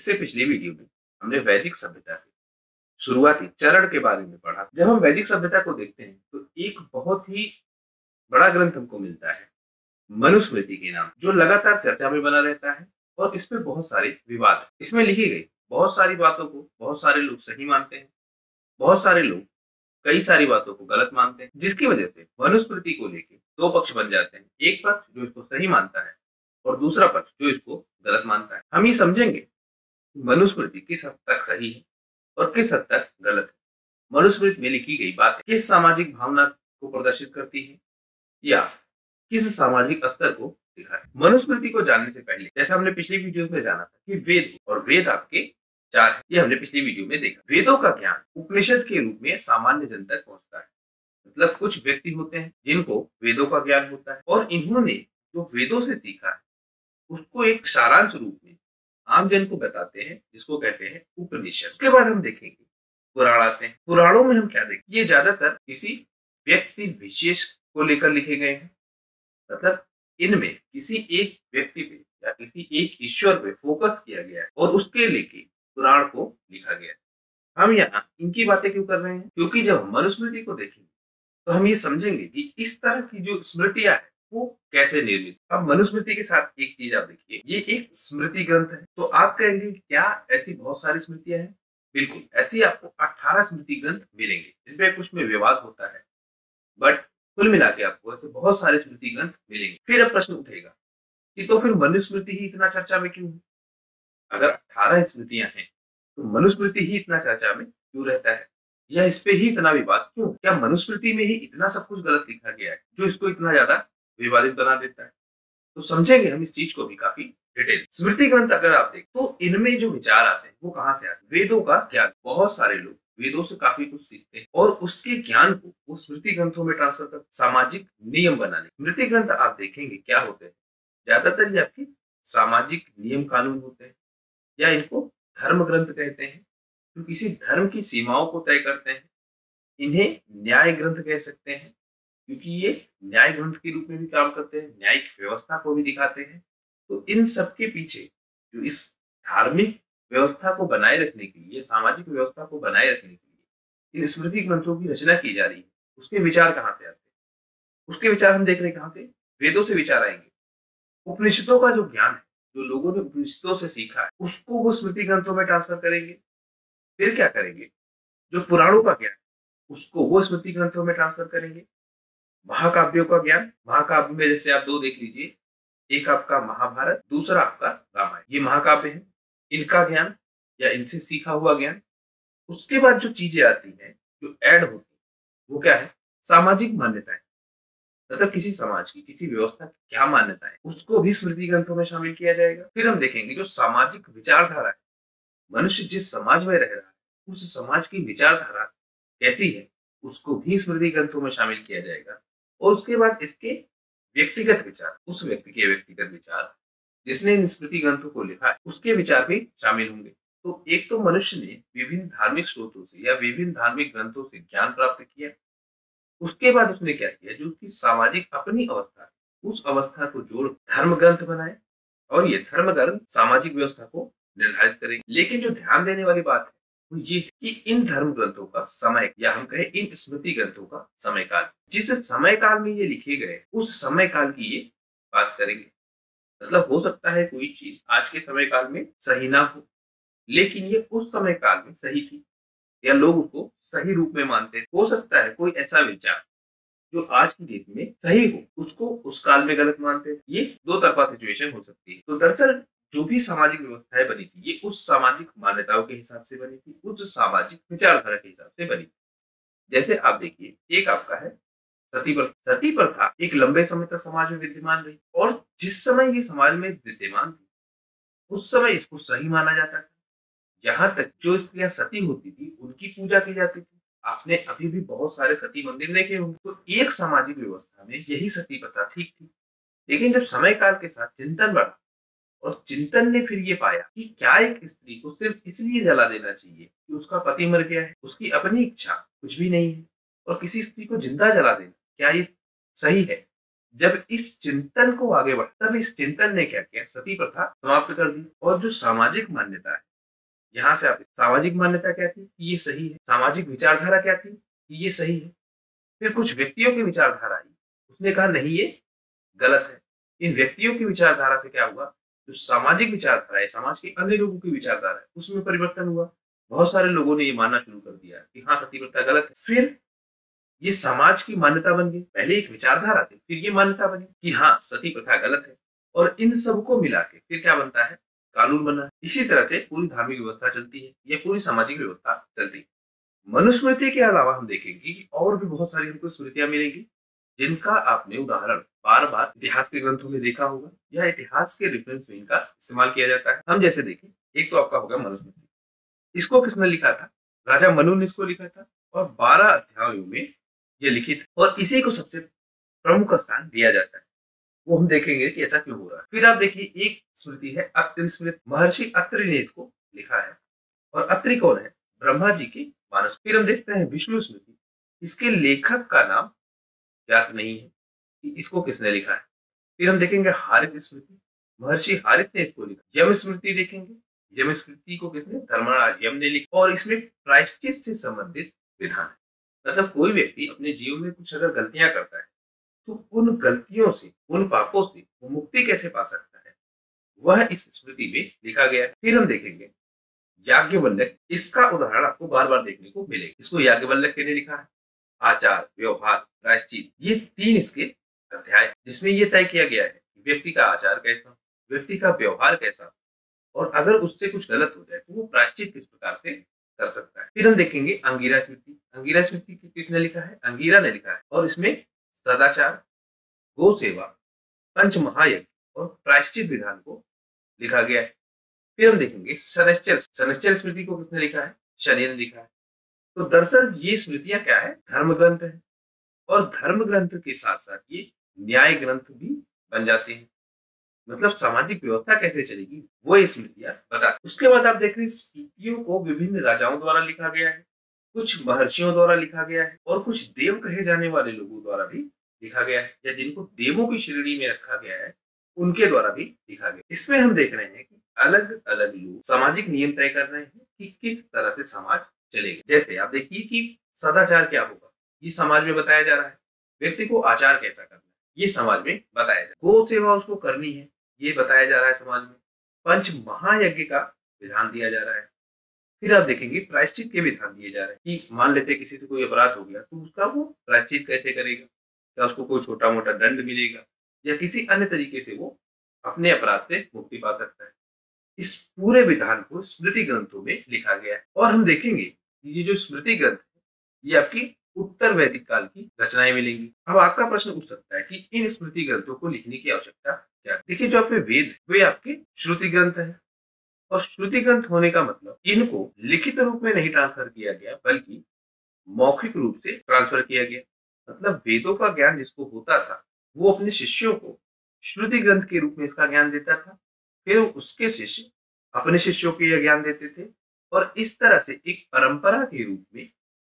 इससे पिछली वीडियो में हमने वैदिक सभ्यता के शुरुआती चरण के बारे में पढ़ा। जब हम वैदिक सभ्यता को देखते हैं तो एक बहुत ही बड़ा ग्रंथ हमको मिलता है मनुस्मृति के नाम, जो लगातार चर्चा में बना रहता है और इस पे बहुत सारे विवाद हैं। इसमें लिखी गई बहुत सारी बातों को बहुत सारे लोग सही मानते हैं, बहुत सारे लोग कई सारी बातों को गलत मानते हैं, जिसकी वजह से मनुस्मृति को लेके दो पक्ष बन जाते हैं। एक पक्ष जो इसको सही मानता है और दूसरा पक्ष जो इसको गलत मानता है। हम ये समझेंगे मनुस्मृति किस हद तक सही है और किस हद तक गलत है। मनुस्मृति में लिखी गई बातें किस सामाजिक भावना को प्रदर्शित करती है या किस सामाजिक स्तर को दिखाती है। मनुस्मृति को जानने से पहले, जैसा हमने पिछली वीडियो में जाना था कि वेद और वेद आपके चार है, ये हमने पिछली वीडियो में देखा। वेदों का ज्ञान उपनिषद के रूप में सामान्य जन तक पहुंचता है। मतलब कुछ व्यक्ति होते हैं जिनको वेदों का ज्ञान होता है और इन्होंने जो वेदों से सीखा है उसको एक सारांश रूप में आम जन को बताते हैं, जिसको कहते हैं उपनिषद। उसके बाद हम देखेंगे पुराण आते हैं। पुराणों में हम क्या देखते हैं, ये ज्यादातर किसी व्यक्ति विशेष को लेकर लिखे गए हैं। मतलब इनमें किसी एक व्यक्ति पे या किसी एक ईश्वर पे फोकस किया गया है और उसके लेके पुराण को लिखा गया है। हम यहाँ इनकी बातें क्यों कर रहे हैं, क्योंकि जब हम मनुस्मृति को देखेंगे तो हम ये समझेंगे कि इस तरह की जो स्मृतियां है वो कैसे निर्मित। अब मनुस्मृति के साथ एक चीज आप देखिए, ये एक स्मृति ग्रंथ है। तो आप कहेंगे क्या ऐसी बहुत सारी स्मृतियां हैं? बिल्कुल, ऐसी आपको 18 स्मृति ग्रंथ मिलेंगे। इनपे कुछ में विवाद होता है, बट कुल मिला के आपको ऐसे बहुत सारे स्मृति ग्रंथ मिलेंगे। फिर अब प्रश्न उठेगा कि तो फिर मनुस्मृति ही इतना चर्चा में क्यों है? अगर 18 स्मृतियां हैं तो मनुस्मृति ही इतना चर्चा में क्यों रहता है, या इस पे ही इतना विवाद क्यों? क्या मनुस्मृति में ही इतना सब कुछ गलत लिखा गया है जो इसको इतना ज्यादा विवादित बना देता है? तो समझेंगे हम इस चीज को भी काफी डिटेल। स्मृति ग्रंथ अगर आप देख तो इनमें जो विचार आते हैं वो कहाँ से आते हैं? वेदों का ज्ञान। बहुत सारे लोग वेदों से काफी कुछ सीखते हैं और उसके ज्ञान को वो स्मृति ग्रंथों में ट्रांसफर कर सामाजिक नियम बनाने। स्मृति ग्रंथ आप देखेंगे क्या होते हैं, ज्यादातर ये आपके सामाजिक नियम कानून होते हैं, या इनको धर्म ग्रंथ कहते हैं जो किसी धर्म की सीमाओं को तय करते हैं। इन्हें न्याय ग्रंथ कह सकते हैं क्योंकि ये न्याय ग्रंथ के रूप में भी काम करते हैं, न्यायिक व्यवस्था को भी दिखाते हैं। तो इन सब के पीछे जो इस धार्मिक व्यवस्था को बनाए रखने के लिए, सामाजिक व्यवस्था को बनाए रखने के लिए इन स्मृति ग्रंथों की रचना की जा रही है, उसके विचार कहाँ से आते हैं? उसके विचार हम देख रहे हैं कहाँ से? वेदों से विचार आएंगे। उपनिषदों का जो ज्ञान है, जो लोगों ने उपनिषदों से सीखा है, उसको वो स्मृति ग्रंथों में ट्रांसफर करेंगे। फिर क्या करेंगे, जो पुराणों का ज्ञान उसको वो स्मृति ग्रंथों में ट्रांसफर करेंगे। महाकाव्यों का ज्ञान, महाकाव्य में जैसे आप दो देख लीजिए, एक आपका महाभारत, दूसरा आपका रामायण, ये महाकाव्य है। इनका ज्ञान या इनसे सीखा हुआ ज्ञान। उसके बाद जो चीजें आती हैं, जो ऐड होती है, वो क्या है? सामाजिक मान्यताएं। मतलब किसी समाज की, किसी व्यवस्था की क्या मान्यता है, उसको भी स्मृति ग्रंथों में शामिल किया जाएगा। फिर हम देखेंगे जो सामाजिक विचारधारा है, मनुष्य जिस समाज में रह रहा है उस समाज की विचारधारा कैसी है, उसको भी स्मृति ग्रंथों में शामिल किया जाएगा। और उसके बाद इसके व्यक्तिगत विचार, उस व्यक्ति के व्यक्तिगत विचार जिसने इन स्मृति ग्रंथों को लिखा है, उसके विचार भी शामिल होंगे। तो एक तो मनुष्य ने विभिन्न धार्मिक स्रोतों से या विभिन्न धार्मिक ग्रंथों से ज्ञान प्राप्त किया। उसके बाद उसने क्या किया, जो उसकी सामाजिक अपनी अवस्था है, उस अवस्था को जोड़ धर्म ग्रंथ बनाए और ये धर्म ग्रंथ सामाजिक व्यवस्था को निर्धारित करेंगे। लेकिन जो ध्यान देने वाली बात है वो ये है कि इन धर्म ग्रंथों का समय, या हम कहें इन स्मृति ग्रंथों का समय काल, जिस समय काल में ये लिखे गए उस समय काल की ये बात करेंगे। मतलब हो सकता है कोई चीज आज के समय काल में सही ना हो, लेकिन ये उस समय काल में सही थी या लोग उसको सही रूप में मानते। हो सकता है कोई ऐसा विचार जो आज की डेट में सही हो, उसको उस काल में गलत मानते। ये दो तरफा सिचुएशन हो सकती है। तो दरअसल जो भी सामाजिक व्यवस्थाएं बनी थी, ये उस सामाजिक मान्यताओं के हिसाब से बनी थी, उस सामाजिक विचारधारा के हिसाब से बनी थी। जैसे आप देखिए, एक आपका है सती प्रथा। सती प्रथा एक लंबे समय तक समाज में विद्यमान रही और जिस समय ये समाज में विद्यमान थी उस समय इसको सही माना जाता था। यहाँ तक जो स्त्रियां सती होती थी उनकी पूजा की जाती थी। आपने अभी भी बहुत सारे सती मंदिर देखे होंगे। तो एक सामाजिक व्यवस्था में यही सती प्रथा ठीक थी। लेकिन जब समय काल के साथ चिंतन बढ़ा और चिंतन ने फिर ये पाया कि क्या एक स्त्री को सिर्फ इसलिए जला देना चाहिए कि उसका पति मर गया है, उसकी अपनी इच्छा कुछ भी नहीं है, और किसी स्त्री को जिंदा जला देना क्या ये सही है? जब इस चिंतन को आगे बढ़ा तब इस चिंतन ने क्या किया, सती प्रथा समाप्त कर दी। और जो सामाजिक मान्यता है यहाँ से आप सामाजिक मान्यता क्या थी कि ये सही है, सामाजिक विचारधारा क्या थी कि ये सही है। फिर कुछ व्यक्तियों की विचारधारा आई, उसने कहा नहीं ये गलत है। इन व्यक्तियों की विचारधारा से क्या हुआ, जो सामाजिक विचारधारा है, समाज के अन्य लोगों की विचारधारा है, उसमें परिवर्तन हुआ। बहुत सारे लोगों ने ये मानना शुरू कर दिया कि हाँ सती प्रथा गलत है। फिर ये समाज की मान्यता बन गई। पहले एक विचारधारा थी, फिर ये मान्यता बनी कि हाँ सती प्रथा गलत है, और इन सबको मिला के फिर क्या बनता है, कानून बना है। इसी तरह से पूरी धार्मिक व्यवस्था चलती है, ये पूरी सामाजिक व्यवस्था चलती है। मनुस्मृति के अलावा हम देखेंगे कि और भी बहुत सारी हमको स्मृतियां मिलेंगी, जिनका आपने उदाहरण बार बार इतिहास के ग्रंथों में देखा होगा, या इतिहास के रेफरेंस में इनका इस्तेमाल किया जाता है। हम जैसे देखें, एक तो आपका होगा मनुस्मृति। इसको किसने लिखा था, राजा मनु ने इसको लिखा था, और 12 अध्यायों में ये लिखित, और इसी को सबसे प्रमुख स्थान दिया जाता है। वो हम देखेंगे कि ऐसा क्यों हो रहा है। फिर आप देखिए, एक स्मृति है अत्रि स्मृति। महर्षि अत्रि ने इसको लिखा है, और अत्रि कौन है, ब्रह्मा जी की मानस। फिर हम देखते हैं विष्णु स्मृति। इसके लेखक का नाम ज्ञात नहीं है कि इसको किसने लिखा है। फिर हम देखेंगे हारित स्मृति। महर्षि हारित ने इसको लिखा। यम स्मृति देखेंगे, यम स्मृति को किसने, धर्मराज यम ने लिखा, और इसमें प्रायश्चित से संबंधित विधान है। मतलब कोई व्यक्ति अपने जीवन में कुछ अगर गलतियां करता है, तो उन गलतियों से, उन पापों से वो मुक्ति कैसे पा सकता है, वह इस स्मृति में लिखा गया है। फिर हम देखेंगे याज्ञवल्क्य। इसका उदाहरण आपको बार बार देखने को मिलेगा। इसको याज्ञवल्क्य ने लिखा है। आचार, व्यवहार, प्रायश्चित, ये 3 इसके अध्याय हैं, जिसमें ये तय किया गया है कि व्यक्ति का आचार कैसा, व्यक्ति का व्यवहार कैसा, और अगर उससे कुछ गलत हो जाए तो वो प्रायश्चित किस प्रकार से कर सकता है। फिर हम देखेंगे अंगीरा स्मृति। अंगीरा स्मृति किसने लिखा है, अंगीरा ने लिखा है, और इसमें सदाचार, गो सेवा, पंच महायज्ञ और प्रायश्चित विधान को लिखा गया है। फिर हम देखेंगे शनैश्चर। शनैश्चर स्मृति को किसने लिखा है, शनि ने लिखा है। तो दरअसल ये स्मृतियां क्या है, धर्म ग्रंथ है, और धर्म ग्रंथ के साथ साथ ये न्याय ग्रंथ भी बन जाते हैं। मतलब सामाजिक व्यवस्था कैसे चलेगी वो ये स्मृतियां बता। उसके बाद आप देख रहे हैं, स्मृतियों को विभिन्न राजाओं द्वारा लिखा गया है, कुछ महर्षियों द्वारा लिखा गया है, और कुछ देव कहे जाने वाले लोगों द्वारा भी लिखा गया है, या जिनको देवों की श्रेणी में रखा गया है उनके द्वारा भी लिखा गया। इसमें हम देख रहे हैं कि अलग अलग लोग सामाजिक नियम तय कर रहे हैं कि किस तरह से समाज चलेगा। जैसे आप देखिए कि सदाचार क्या होगा, ये समाज में बताया जा रहा है। व्यक्ति को आचार कैसा करना है, ये समाज में बताया जा रहा है। गो सेवा उसको करनी है, ये बताया जा रहा है समाज में। पंच महायज्ञ का विधान दिया जा रहा है। फिर आप देखेंगे प्रायश्चित के विधान दिए जा रहे हैं कि मान लेते किसी से कोई अपराध हो गया तो उसका वो प्रायश्चित कैसे करेगा, क्या उसको कोई छोटा मोटा दंड मिलेगा, या किसी अन्य तरीके से वो अपने अपराध से मुक्ति पा सकता है। इस पूरे विधान को स्मृति ग्रंथों में लिखा गया है। और हम देखेंगे कि ये जो स्मृति ग्रंथ है, ये आपकी उत्तर वैदिक काल की रचनाएं मिलेंगी। अब आपका प्रश्न उठ सकता है कि इन स्मृति ग्रंथों को लिखने की आवश्यकता क्या है। देखिए, जो आपके वेद है, वे आपके श्रुति ग्रंथ है, और श्रुति ग्रंथ होने का मतलब इनको लिखित रूप में नहीं ट्रांसफर किया गया, बल्कि मौखिक रूप से ट्रांसफर किया गया। मतलब वेदों का ज्ञान जिसको होता था, वो अपने शिष्यों को श्रुति ग्रंथ के रूप में इसका ज्ञान देता था। फिर उसके शिष्य अपने शिष्यों को यह ज्ञान देते थे, और इस तरह से एक परंपरा के रूप में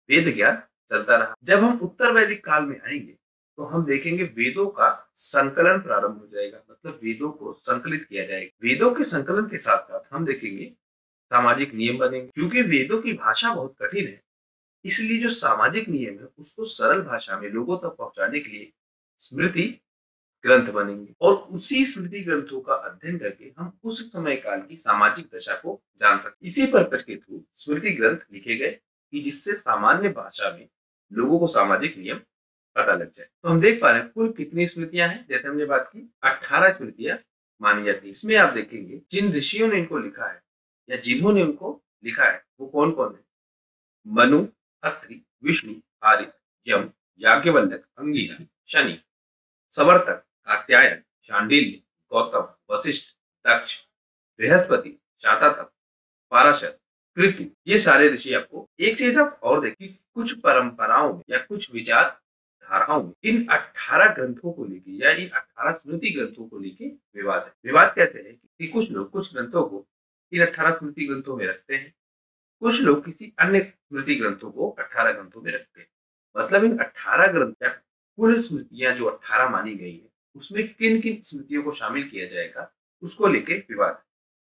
वेद ज्ञान चलता रहा। जब हम उत्तर वैदिक काल में आएंगे तो हम देखेंगे वेदों का संकलन प्रारंभ हो जाएगा। मतलब वेदों को संकलित किया जाएगा। वेदों के संकलन के साथ साथ हम देखेंगे सामाजिक नियम बनेंगे। क्योंकि वेदों की भाषा बहुत कठिन है, इसलिए जो सामाजिक नियम है उसको सरल भाषा में लोगों तक पहुंचाने के लिए स्मृति ग्रंथ बनेंगे, और उसी स्मृति ग्रंथों का अध्ययन करके हम उस समय काल की सामाजिक दशा को जान सकते। इसी पर्पज के थ्रू स्मृति ग्रंथ लिखे गए कि जिससे सामान्य भाषा में लोगों को सामाजिक नियम पता लग जाए। तो हम देख पा रहे हैं कुल कितनी स्मृतियां हैं। जैसे हमने बात की 18 स्मृतियां मानी जाती है। इसमें आप देखेंगे जिन ऋषियों ने इनको लिखा है या जिन्होंने उनको लिखा है वो कौन कौन है। मनु, अत्रि, विष्णु, आर्य, यम, याज्ञवल्क्य, अंगिरा, शनि, सवर्तक, कात्यायन, शांडिल्य, गौतम, वशिष्ठ, दक्ष, बृहस्पति, शाततप, पाराशर, कृतु, ये सारे ऋषि। आपको एक चीज आप और देखिए, कुछ परंपराओं में या कुछ विचार धाराओं में इन 18 ग्रंथों को लेके या इन 18 स्मृति ग्रंथों को लेके विवाद है। विवाद कैसे है कि कुछ लोग कुछ ग्रंथों को इन 18 स्मृति ग्रंथों में रखते हैं, कुछ लोग किसी अन्य स्मृति ग्रंथों को 18 ग्रंथों में रखते हैं। मतलब इन 18 ग्रंथ या कुल स्मृतियां जो 18 मानी गई है, उसमें किन किन स्मृतियों को शामिल किया जाएगा उसको लेके विवाद है।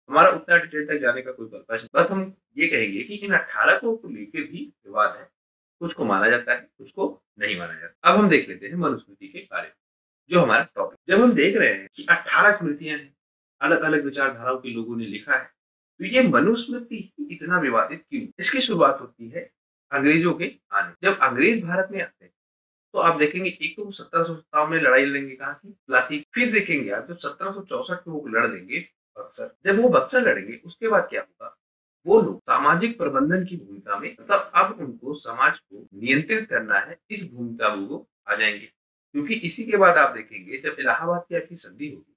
हमारा उतना डिटेल तक जाने का कोई पर्पज नहीं, बस हम ये कहेंगे कि इन 18 को लेकर भी विवाद है। कुछ को माना जाता है, कुछ को नहीं माना जाता। अब हम देख लेते हैं मनुस्मृति के बारे में, जो हमारा टॉपिक। जब हम देख रहे हैं कि 18 स्मृतियां हैं, अलग-अलग विचारधाराओं के लोगों ने लिखा है, तो ये मनुस्मृति ही इतना विवादित क्यों? इसकी शुरुआत होती है अंग्रेजों के आने। जब अंग्रेज भारत में आते हैं, तो आप देखेंगे एक तो 1757 में लड़ाई लड़ेंगे कहाँ की? प्लासी। फिर देखेंगे आप जब 1764 में वो लड़ लेंगे बक्सर। जब वो बक्सर लड़ेंगे उसके बाद क्या होगा? वो लोग सामाजिक प्रबंधन की भूमिका में, मतलब अब उनको समाज को नियंत्रित करना है, इस भूमिका में वो आ जाएंगे। क्योंकि इसी के बाद आप देखेंगे जब इलाहाबाद की आपकी संधि होगी,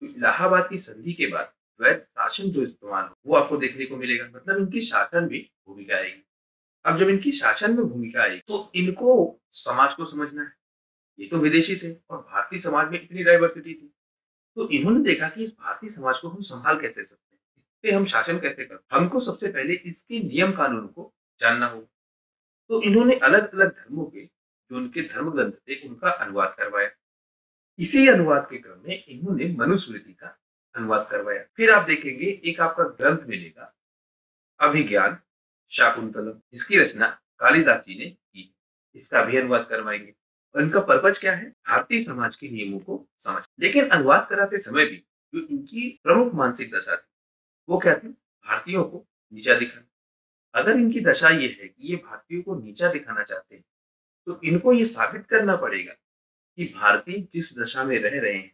तो इलाहाबाद की संधि के बाद वैध शासन जो इस्तेमाल हो वो आपको देखने को मिलेगा, मतलब इनकी शासन में भूमिका आएगी। अब जब इनकी शासन में भूमिका आई तो इनको समाज को समझना है। ये तो विदेशी थे और भारतीय समाज में इतनी डाइवर्सिटी थी, तो इन्होंने देखा कि इस भारतीय समाज को हम संभाल कैसे सकते हैं, इस पे हम शासन कैसे कर, हमको सबसे पहले इसके नियम कानून को जानना होगा। तो इन्होंने अलग अलग धर्मों के जो उनके धर्म ग्रंथ थे उनका अनुवाद करवाया। इसी अनुवाद के क्रम में इन्होंने मनुस्मृति का अनुवाद करवाया। फिर आप देखेंगे एक आपका ग्रंथ मिलेगा, अभिज्ञान शाकुंतलम, जिसकी रचना कालिदास जी ने की। इसका भी अनुवाद करवाएंगे और इनका पर्पज क्या है? भारतीय समाज के नियमों को समझ। लेकिन अनुवाद कराते समय भी जो इनकी प्रमुख मानसिक दशा थी वो क्या थी? भारतीयों को नीचा दिखाना। अगर इनकी दशा ये है कि ये भारतीयों को नीचा दिखाना चाहते हैं, तो इनको ये साबित करना पड़ेगा कि भारतीय जिस दशा में रह रहे हैं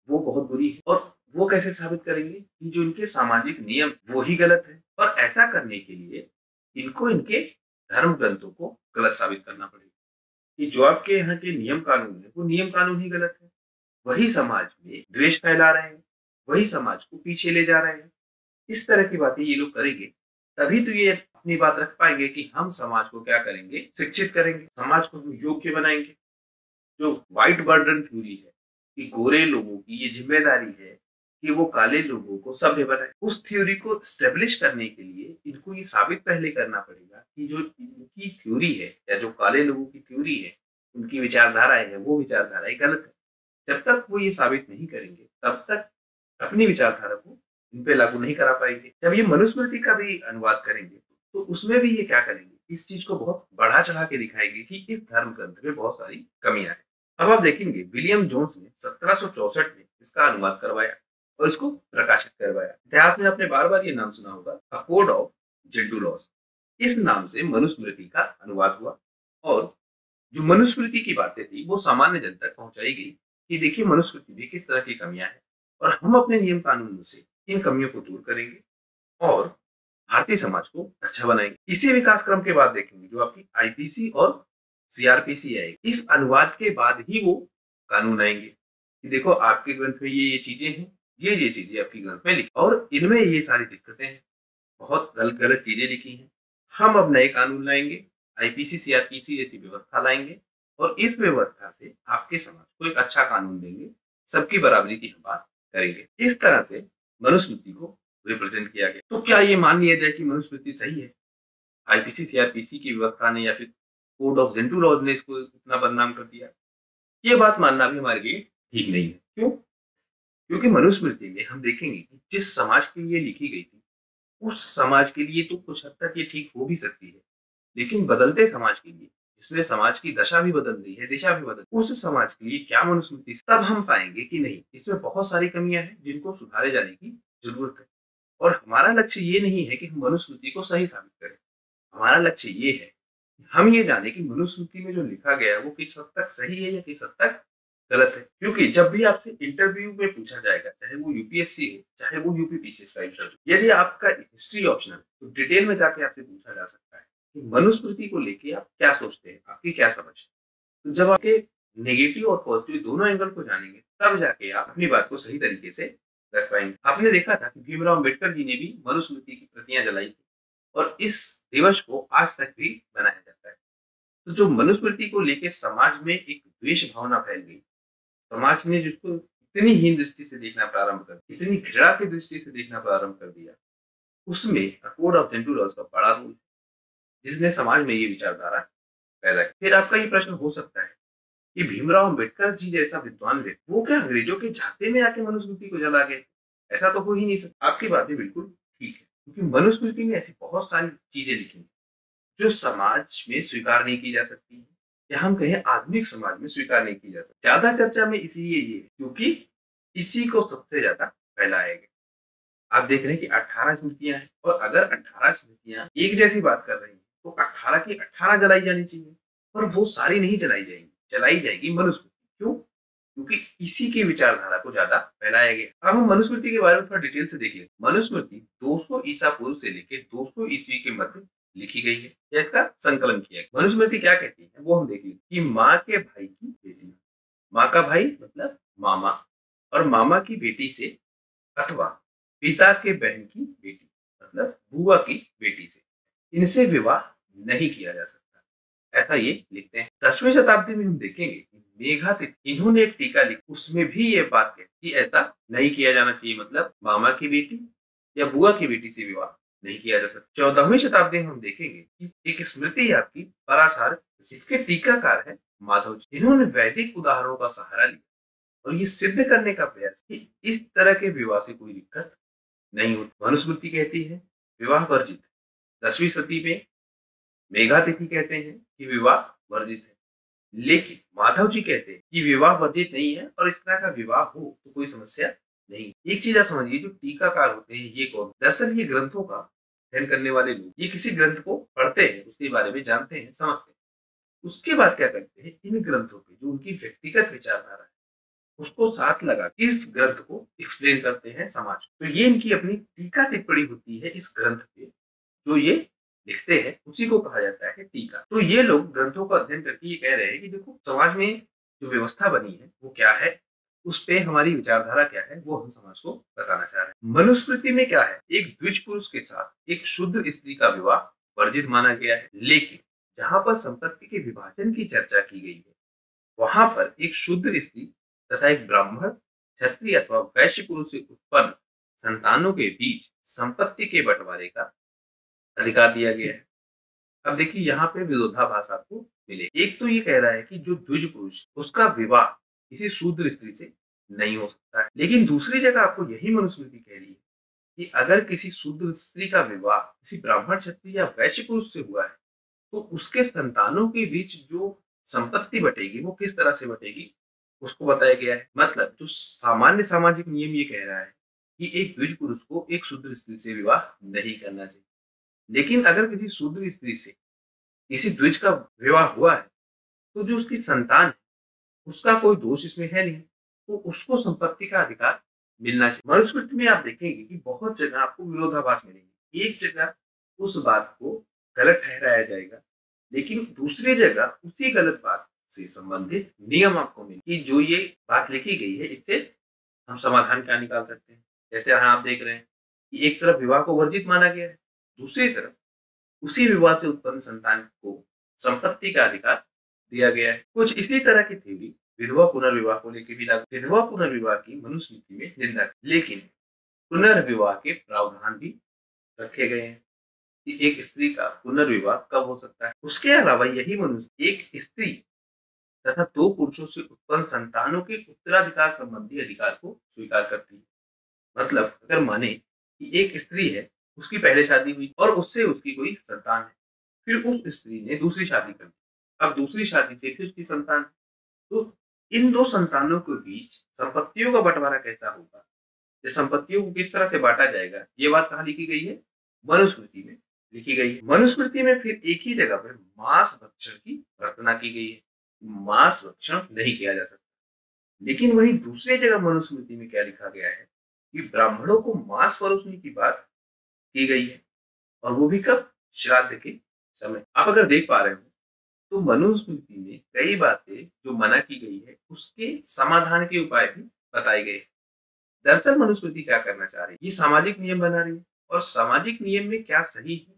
वो बहुत बुरी है। और वो कैसे साबित करेंगे? कि जो इनके सामाजिक नियम वो ही गलत है। और ऐसा करने के लिए इनको इनके धर्म ग्रंथों को गलत साबित करना पड़ेगा कि जो आपके यहाँ के नियम कानून है वो नियम कानून ही गलत है। वही समाज में द्वेष फैला रहे हैं, वही समाज को पीछे ले जा रहे हैं। इस तरह की बातें ये लोग करेंगे, तभी तो ये अपनी बात रख पाएंगे कि हम समाज को क्या करेंगे? शिक्षित करेंगे, समाज को हम योग्य बनाएंगे। जो व्हाइट बर्डन थ्योरी है कि गोरे लोगों की ये जिम्मेदारी है कि वो काले लोगों को सभ्य बनाए, उस थ्योरी को स्टेब्लिश करने के लिए इनको ये साबित पहले करना पड़ेगा कि जो इनकी थ्योरी है या जो काले लोगों की थ्योरी है, उनकी विचारधाराएं है, वो विचारधाराएं गलत है। जब तक वो ये साबित नहीं करेंगे तब तक अपनी विचारधारा को इन पे लागू नहीं करा पाएंगे। जब ये मनुस्मृति का भी अनुवाद करेंगे तो उसमें भी ये क्या करेंगे? इस चीज को बहुत बढ़ा चढ़ा के दिखाएंगे कि इस धर्म ग्रंथ में बहुत सारी कमियां हैं। अब आप देखेंगे विलियम जोन्स ने 1764 में इसका अनुवाद करवाया और इसको प्रकाशित करवाया। इतिहास में आपने बार बार ये नाम सुना होगा, a code of Gentoo laws. इस नाम से मनुस्मृति का अनुवाद हुआ और जो मनुस्मृति की बातें थी वो सामान्य जन तक पहुंचाई गई कि देखिए मनुस्मृति में किस तरह की कमियां हैं और हम अपने नियम कानूनों से इन कमियों को दूर करेंगे और भारतीय समाज को अच्छा बनाएंगे। इसी विकास क्रम के बाद देखेंगे जो आपकी आईपीसी और सीआरपीसी आएगी। इस अनुवाद के बाद ही वो कानून आएंगे कि देखो आपके ग्रंथ में ये चीजें हैं, ये चीजें आपकी ग्रंथ में लिखी और इनमें ये सारी दिक्कतें हैं, बहुत गलत गलत चीजें लिखी हैं। हम अब नए कानून लाएंगे, आईपीसी सीआरपीसी जैसी व्यवस्था लाएंगे और इस व्यवस्था से आपके समाज को एक अच्छा कानून देंगे, सबकी बराबरी की हम बात करेंगे। इस तरह से मनुस्मृति को रिप्रेजेंट किया गया। तो क्या ये मान लिया जाए कि मनुस्मृति सही है? आईपीसी सीआरपीसी की व्यवस्था ने या फिर कोड ऑफ जेंटू लॉज ने इसको इतना बदनाम कर दिया? ये बात मानना भी हमारे लिए ठीक नहीं है। क्यों? क्योंकि मनुस्मृति में हम देखेंगे कि जिस समाज के लिए लिखी गई थी उस समाज के लिए तो कुछ हद तक ये ठीक हो भी सकती है, लेकिन बदलते समाज के लिए, जिसमें समाज की दशा भी बदल रही है, दिशा भी बदल, उस समाज के लिए क्या मनुस्मृति? तब हम पाएंगे कि नहीं, इसमें बहुत सारी कमियां हैं जिनको सुधारे जाने की जरूरत है। और हमारा लक्ष्य ये नहीं है कि हम मनुस्मृति को सही साबित करें, हमारा लक्ष्य ये है हम ये जाने कि मनुस्मृति में जो लिखा गया है वो किस हद तक सही है या किस हद तक गलत है। क्योंकि जब भी आपसे इंटरव्यू में पूछा जाएगा, चाहे वो यूपीएससी हो चाहे वो यूपीपीसीएस का इंटरव्यू, यदि आपका हिस्ट्री ऑप्शनल तो डिटेल में जाके आपसे पूछा जा सकता है कि मनुस्मृति को लेके आप क्या सोचते हैं, आपकी क्या समझ है। तो जब आपके नेगेटिव और पॉजिटिव दोनों एंगल को जानेंगे तब जाके आप अपनी बात को सही तरीके से रख पाएंगे। आपने देखा था कि भीमराव अम्बेडकर जी ने भी मनुस्मृति की प्रतियां जलाई थी और इस दिवस को आज तक भी मनाया जाता है। तो जो मनुस्मृति को लेके समाज में एक द्वेष भावना फैल गई, समाज ने जिसको इतनी हीन दृष्टि से देखना प्रारंभ कर दिया, इतनी घृणा की दृष्टि से देखना प्रारंभ कर दिया, उसमें कोड ऑफ जेंटू लॉज का बड़ा रोल, जिसने समाज में ये विचारधारा पैदा की। फिर आपका ये प्रश्न हो सकता है कि भीमराव अम्बेडकर जी जैसा विद्वान व्यक्ति वो क्या अंग्रेजों के झांसे में आके मनुस्मृति को जला गए? ऐसा तो हो ही नहीं सकता। आपकी बात भी बिल्कुल ठीक है। क्योंकि मनुस्मृति में ऐसी बहुत सारी चीजें लिखी हैं जो समाज में स्वीकार नहीं की जा सकती है, या हम कहें आधुनिक समाज में स्वीकार नहीं की जा सकती। ज्यादा चर्चा में इसलिए ये है क्योंकि इसी को सबसे ज्यादा फैलाया गया। आप देख रहे हैं कि 18 स्मृतियां हैं, और अगर 18 स्मृतियां एक जैसी बात कर रही हैं तो 18 की 18 जलाई जानी चाहिए, पर वो सारी नहीं जलाई जाएंगी, जलाई जाएगी मनुस्मृति। क्यों? क्योंकि इसी की विचारधारा को ज्यादा फैलाया गया। अब हम मनुस्मृति के बारे में थोड़ा डिटेल से देख लें। मनुस्मृति 200 ईसा पूर्व से लेकर 200 ईस्वी के मध्य लिखी गई है, या इसका संकलन किया गया। मनुस्मृति क्या कहती है वो हम देख लें कि माँ के भाई की बेटी, माँ का भाई मतलब मामा, और मामा की बेटी से अथवा पिता के बहन की बेटी मतलब बुआ की बेटी से, इनसे विवाह नहीं किया जा सकता, ऐसा ये लिखते हैं। 10वीं शताब्दी में हम देखेंगे कि मेघातिथि इन्होंने एक टीका लिखी, उसमें भी ये बात है कि ऐसा नहीं किया जाना चाहिए, मतलब मामा की बेटी या बुआ की बेटी से विवाह नहीं किया जा सकता। 14वीं शताब्दी में हम देखेंगे कि एक स्मृति है आपकी पराशर, इसके टीकाकार है माधव जी। इन्होंने वैदिक उदाहरणों का सहारा लिया और ये सिद्ध करने का प्रयास कि इस तरह के विवाह से कोई दिक्कत नहीं होती। मनुस्मृति कहती है विवाह वर्जित है। 10वीं सदी में मेघातिथि कहते हैं कि विवाह वर्जित है, लेकिन माधव जी कहते हैं कि विवाह वर्जित नहीं है और इस तरह का विवाह हो तो कोई समस्या नहीं। एक चीज आप समझिए, जो टीकाकार होते हैं ये कौन? दरअसल ये ग्रंथों का अध्ययन करने वाले लोग, ये किसी ग्रंथ को पढ़ते हैं, उसके बारे में जानते हैं, समझते हैं, उसके बाद क्या करते हैं, इन ग्रंथों पे जो उनकी व्यक्तिगत विचारधारा है उसको साथ लगा इस ग्रंथ को एक्सप्लेन करते हैं समाज को। तो ये इनकी अपनी टीका टिप्पणी होती है इस ग्रंथ पे, जो ये लिखते हैं उसी को कहा जाता है टीका। तो ये लोग ग्रंथों का अध्ययन करके ये कह रहे हैं कि देखो समाज में जो व्यवस्था बनी है वो क्या है, उस पे हमारी विचारधारा क्या है, वो हम समाज को बताना चाह रहे हैं। मनुस्मृति में क्या है, एक द्विज पुरुष के साथ एक शुद्ध स्त्री का विवाह वर्जित माना गया है, लेकिन जहां पर संपत्ति के विभाजन की चर्चा की गई है वहां पर एक शुद्ध स्त्री तथा एक ब्राह्मण, क्षत्रिय अथवा वैश्य पुरुष से उत्पन्न संतानों के बीच संपत्ति के बंटवारे का अधिकार दिया गया है। अब देखिए यहाँ पे विरोधाभास आपको मिले। एक तो ये कह रहा है कि जो द्विज पुरुष उसका विवाह किसी शूद्र स्त्री से नहीं हो सकता है, लेकिन दूसरी जगह आपको यही मनुस्मृति कह रही है कि अगर किसी शूद्र स्त्री का विवाह किसी ब्राह्मण, क्षत्रिय या वैश्य पुरुष से हुआ है तो उसके संतानों के बीच जो संपत्ति बटेगी वो किस तरह से बटेगी उसको बताया गया है। मतलब जो सामान्य सामाजिक नियम ये कह रहा है कि एक द्विज पुरुष को एक शूद्र स्त्री से विवाह नहीं करना चाहिए, लेकिन अगर किसी शूद्र स्त्री से किसी द्विज का विवाह हुआ है तो जो उसकी संतान है उसका कोई दोष इसमें है नहीं, तो उसको संपत्ति का अधिकार मिलना चाहिए। मनुस्मृति में आप देखेंगे कि बहुत जगह आपको विरोधाभास मिलेंगे। एक जगह उस बात को गलत ठहराया जाएगा, लेकिन दूसरी जगह उसी गलत बात से संबंधित नियम आपको मिले कि जो ये बात लिखी गई है इससे हम समाधान क्या निकाल सकते हैं। जैसे यहाँ आप देख रहे हैं कि एक तरफ विवाह को वर्जित माना गया है, दूसरी तरफ उसी विवाह से उत्पन्न संतान को संपत्ति का अधिकार दिया गया है। कुछ इसी तरह की थ्योरी विधवा पुनर्विवाह को लेकर भी लागू। विधवा पुनर्विवाह की मनुस्मृति में निंदा है, लेकिन पुनर्विवाह के प्रावधान भी रखे गए हैं कि एक स्त्री का पुनर्विवाह कब हो सकता है। उसके अलावा यही मनुष्य एक स्त्री तथा दो पुरुषों से उत्पन्न संतानों के उत्तराधिकार संबंधी अधिकार को स्वीकार करती है। मतलब अगर माने कि एक स्त्री है, उसकी पहले शादी हुई और उससे उसकी कोई संतान है, फिर उस स्त्री ने दूसरी शादी कर दी, अब दूसरी शादी से फिर उसकी संतान, तो इन दो संतानों के बीच संपत्तियों का बंटवारा कैसा होगा, ये संपत्तियों को किस तरह से बांटा जाएगा, ये बात कहाँ लिखी गई है? मनुस्मृति में लिखी गई है। मनुस्मृति में फिर एक ही जगह पर मांस भक्षण की प्रार्थना की गई है, मांस भक्षण नहीं किया जा सकता। लेकिन वही दूसरी जगह मनुस्मृति में क्या लिखा गया है कि ब्राह्मणों को मांस परोसने की बात की गई है, और वो भी कब? श्राद्ध के समय। आप अगर देख पा रहे हो तो मनुस्मृति में कई बातें जो मना की गई है उसके समाधान के उपाय भी बताए गए। दरअसल मनुस्मृति क्या करना चाह रही है, ये सामाजिक नियम बना रही है, और सामाजिक नियम में क्या सही है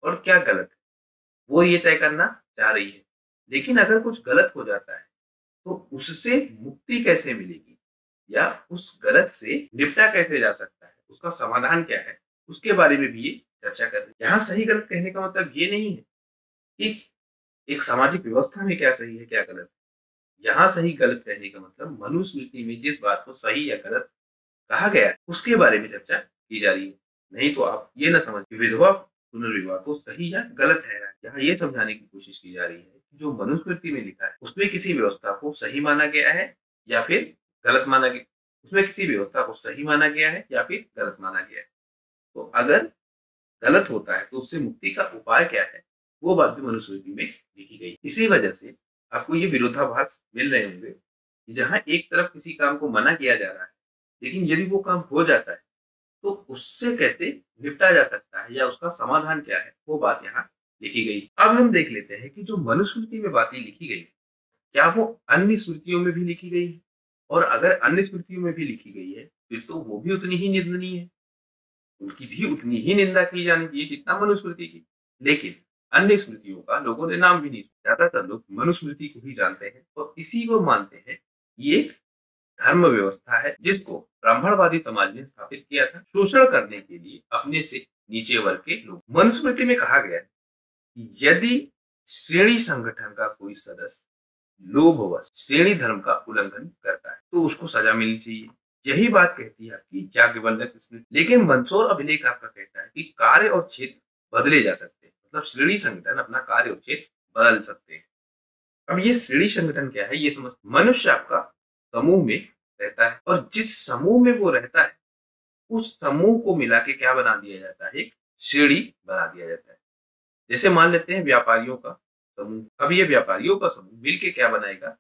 और क्या गलत है वो ये तय करना चाह रही है। लेकिन अगर कुछ गलत हो जाता है तो उससे मुक्ति कैसे मिलेगी, या उस गलत से निपटा कैसे जा सकता है, उसका समाधान क्या है, उसके बारे में भी ये चर्चा कर रही है। यहाँ सही गलत कहने का मतलब ये नहीं है कि एक सामाजिक व्यवस्था में क्या सही है क्या गलत है। यहाँ सही गलत कहने का मतलब मनुस्मृति में जिस बात को सही या गलत कहा गया है उसके बारे में चर्चा की जा रही है। नहीं तो आप ये ना समझ कि विधवा पुनर्विवाह को सही या गलत ठहराएं। यहाँ ये समझाने की कोशिश की जा रही है कि जो मनुस्मृति में लिखा है उसमें किसी व्यवस्था को सही माना गया है या फिर गलत माना गया, उसमें किसी व्यवस्था को सही माना गया है या फिर गलत माना गया है। तो अगर गलत होता है तो उससे मुक्ति का उपाय क्या है, वो बात भी मनुस्मृति में लिखी गई। इसी वजह से आपको ये विरोधाभास मिल रहे होंगे कि जहाँ एक तरफ किसी काम को मना किया जा रहा है, लेकिन यदि वो काम हो जाता है तो उससे कैसे निपटा जा सकता है या उसका समाधान क्या है, वो बात यहाँ लिखी गई। अब हम देख लेते हैं कि जो मनुस्मृति में बातें लिखी गई, क्या वो अन्य स्मृतियों में भी लिखी गई है? और अगर अन्य स्मृतियों में भी लिखी गई है, फिर तो वो भी उतनी ही निंदनीय है, उनकी भी उतनी ही निंदा की जानी चाहिए जितना मनुस्मृति की। लेकिन अन्य स्मृतियों का लोगों ने नाम भी नहीं सुना। ज्यादातर लोग मनुस्मृति को ही जानते हैं और इसी को मानते हैं कि ये धर्म व्यवस्था है जिसको ब्राह्मणवादी समाज ने स्थापित किया था शोषण करने के लिए अपने से नीचे वर्ग के लोग। मनुस्मृति में कहा गया है कि यदि श्रेणी संगठन का कोई सदस्य लोभवश श्रेणी धर्म का उल्लंघन करता है तो उसको सजा मिलनी चाहिए। यही बात कहती है आपकी याज्ञवल्क्य स्मृति। लेकिन मंदसौर अभिलेख आपका कहता है कि कार्य और क्षेत्र बदले जा सकते हैं, मतलब श्रेणी संगठन अपना कार्य और क्षेत्र बदल सकते हैं। अब ये श्रेणी संगठन क्या है ये समझ। मनुष्य आपका समूह में रहता है और जिस समूह में वो रहता है उस समूह को मिला के क्या बना दिया जाता है, एक श्रेणी बना दिया जाता है। जैसे मान लेते हैं व्यापारियों का समूह। अब ये व्यापारियों का समूह मिलके क्या बनाएगा,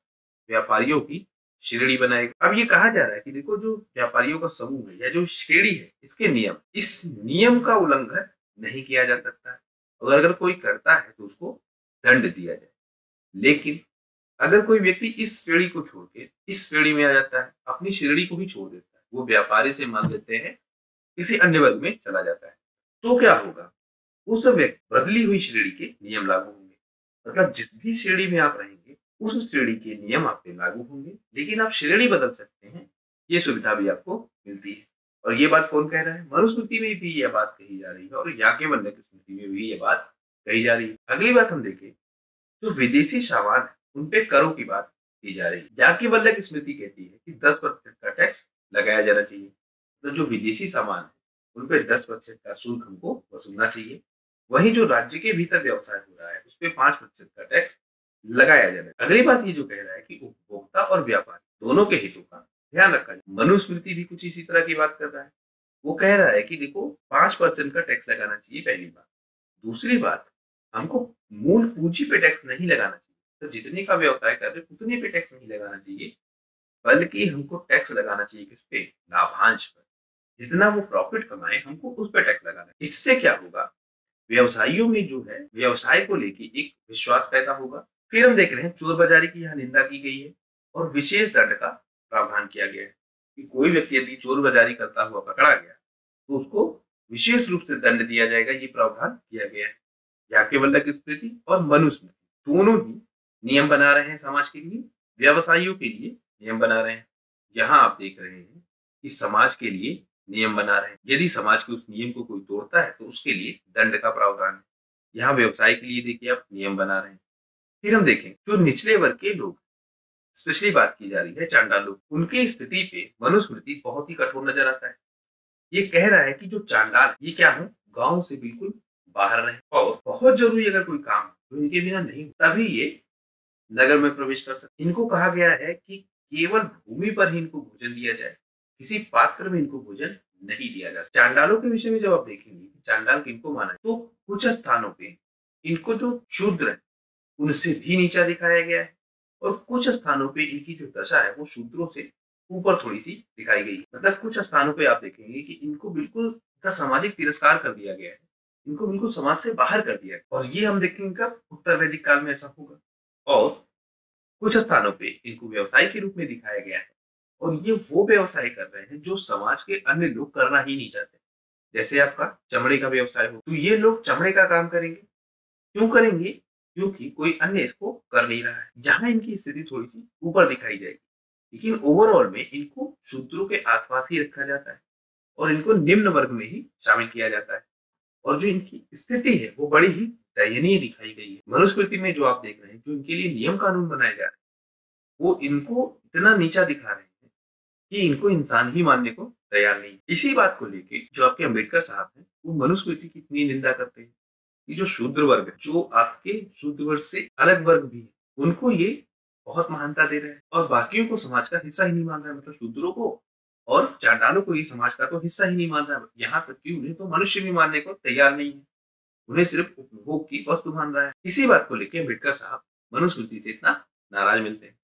व्यापारियों की श्रेणी बनाएगा। अब ये कहा जा रहा है कि देखो जो व्यापारियों का समूह है या जो श्रेणी है इसके नियम, इस नियम का उल्लंघन नहीं किया जा सकता है। अगर कोई करता है तो उसको दंड दिया जाए। लेकिन अगर कोई व्यक्ति इस श्रेणी को छोड़ के इस श्रेणी में आ जाता है, अपनी श्रेणी को भी छोड़ देता है, वो व्यापारी से मान लेते हैं किसी अन्य वर्ग में चला जाता है, तो क्या होगा, उस व्यक्ति बदली हुई श्रेणी के नियम लागू होंगे। मतलब जिस भी श्रेणी में आप रहेंगे उस श्रेणी के नियम आप पे लागू होंगे, लेकिन आप श्रेणी बदल सकते हैं, ये सुविधा भी आपको मिलती है। और ये बात कौन कह रहा है, मनुस्मृति में भी यह बात कही जा रही है और याज्ञवल्क्य स्मृति में भी ये बात कही जा रही है। अगली बात हम देखें, जो विदेशी सामान है उन पे करों की बात की जा रही है। याज्ञवल्क्य स्मृति कहती है कि 10% का टैक्स लगाया जाना चाहिए। तो जो विदेशी सामान है उन पे 10% का शुल्क हमको वसूलना चाहिए। वहीं जो राज्य के भीतर व्यवसाय हो रहा है उस पे 5% का टैक्स लगाया जाना है। अगली बात ये जो कह रहा है कि उपभोक्ता और व्यापारी दोनों के हितों का ध्यान रखा जाए। मनुस्मृति भी कुछ इसी तरह की बात कर रहा है। वो कह रहा है कि देखो 5% का टैक्स लगाना चाहिए, पहली बात। दूसरी बात, हमको मूल पूंजी पे टैक्स नहीं लगाना चाहिए। तो जितने का व्यवसाय कर रहे उतने पे टैक्स नहीं लगाना चाहिए, बल्कि हमको टैक्स लगाना चाहिए किस पे, लाभांश पर। जितना वो प्रॉफिट कमाए हमको उस पे टैक्स लगाना है। इससे क्या होगा, व्यवसायियों में जो है व्यवसाय को लेके एक विश्वास पैदा होगा। फिर हम देख रहे हैं चोर बाजारी की यहाँ निंदा की गई है और विशेष दंड का प्रावधान किया गया है कि कोई व्यक्ति यदि चोर बाजारी करता हुआ पकड़ा गया तो उसको विशेष रूप से दंड दिया जाएगा, ये प्रावधान किया गया है। याज्ञवल्क्य स्मृति और मनुस्मृति दोनों ही नियम बना रहे हैं समाज के लिए, व्यवसायियों के लिए नियम बना रहे हैं। यहाँ आप देख रहे हैं कि समाज के लिए नियम बना रहे हैं। यदि समाज के उस नियम को कोई तोड़ता है तो उसके लिए दंड का प्रावधान है। यहाँ व्यवसाय के लिए देखिए आप नियम बना रहे हैं। फिर हम देखें जो निचले वर्ग के लोग, स्पेशली बात की जा रही है चांडाल लोग, उनकी स्थिति पे मनुस्मृति बहुत ही कठोर नजर आता है। ये कह रहा है कि जो चांडाल ये क्या है, गांव से बिल्कुल बाहर रहे और बहुत जरूरी अगर कोई काम तो इनके बिना नहीं, तभी ये नगर में प्रवेश कर सकते। इनको कहा गया है कि केवल भूमि पर ही इनको भोजन दिया जाए, किसी पात्र में इनको भोजन नहीं दिया जा सकता। चांडालों के विषय में जब आप देखेंगे चांडाल किनको माना है, तो कुछ स्थानों पे इनको जो शूद्र है उनसे भी नीचा दिखाया गया है और कुछ स्थानों पे इनकी जो दशा है वो शूद्रों से ऊपर थोड़ी सी दिखाई गई। मतलब कुछ स्थानों पे आप देखेंगे कि इनको बिल्कुल इनका सामाजिक तिरस्कार कर दिया गया है, इनको बिल्कुल समाज से बाहर कर दिया गया। और ये हम देखेंगे कब, उत्तर वैदिक काल में ऐसा होगा। और कुछ स्थानों पे इनको व्यवसाय के रूप में दिखाया गया है और ये वो व्यवसाय कर रहे हैं जो समाज के अन्य लोग करना ही नहीं चाहते। जैसे आपका चमड़े का व्यवसाय हो तो ये लोग चमड़े का काम करेंगे, क्यों करेंगे, क्योंकि कोई अन्य इसको कर नहीं रहा है। जहां इनकी स्थिति थोड़ी सी ऊपर दिखाई जाएगी, लेकिन ओवरऑल में इनको शूद्रों के आसपास ही रखा जाता है और इनको निम्न वर्ग में ही शामिल किया जाता है। और जो इनकी स्थिति है वो बड़ी ही दयनीय दिखाई गई है। मनुस्मृति में जो आप देख रहे हैं, जो इनके लिए नियम कानून बनाए जा रहे हैं वो इनको इतना नीचा दिखा रहे हैं कि इनको इंसान ही मानने को तैयार नहीं। इसी बात को लेके जो आपके अम्बेडकर साहब हैं, वो मनुस्मृति की इतनी निंदा करते हैं। ये जो शूद्र वर्ग है, जो आपके शूद्र वर्ग से अलग वर्ग भी है, उनको ये बहुत महानता दे रहे हैं और बाकियों को समाज का हिस्सा ही नहीं मान रहा है। मतलब शूद्रों को और चांडालों को ये समाज का तो हिस्सा ही नहीं मान रहा है। यहाँ तक कि उन्हें तो मनुष्य भी मानने को तैयार नहीं है। उन्हें सिर्फ उपभोग की वस्तु मान रहा है। इसी बात को लेके अम्बेडकर साहब मनुस्मृति से इतना नाराज मिलते हैं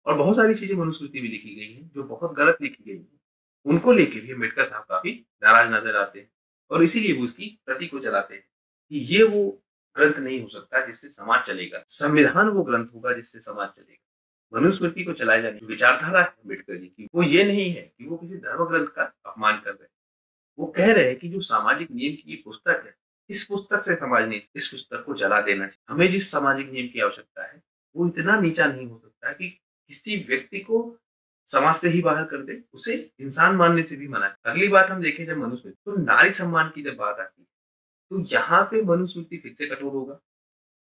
और बहुत सारी चीजें मनुस्मृति में लिखी गई हैं जो बहुत गलत लिखी गई हैं। उनको लेके भी अम्बेडकर साहब काफी नाराज नजर आते हैं और इसीलिए वो उसकी प्रति को जलाते हैं कि ये वो ग्रंथ नहीं हो सकता जिससे समाज चलेगा। संविधान वो ग्रंथ होगा जिससे समाज चलेगा। मनुस्मृति को चलाए जाने की विचारधारा है अम्बेडकर जी की, वो ये नहीं है कि वो किसी धर्म ग्रंथ का अपमान कर रहे हैं। वो कह रहे हैं कि जो सामाजिक नियम की ये पुस्तक है, इस पुस्तक से समाज ने इस पुस्तक को जला देना चाहिए। हमें जिस सामाजिक नियम की आवश्यकता है वो इतना नीचा नहीं हो सकता कि किसी व्यक्ति को समाज से ही बाहर कर दे, उसे इंसान मानने से भी मना करे। अगली बात हम देखें जब मनुस्मृति, तो नारी सम्मान की जब बात आती है तो यहाँ पे मनुस्मृति फिर से कठोर होगा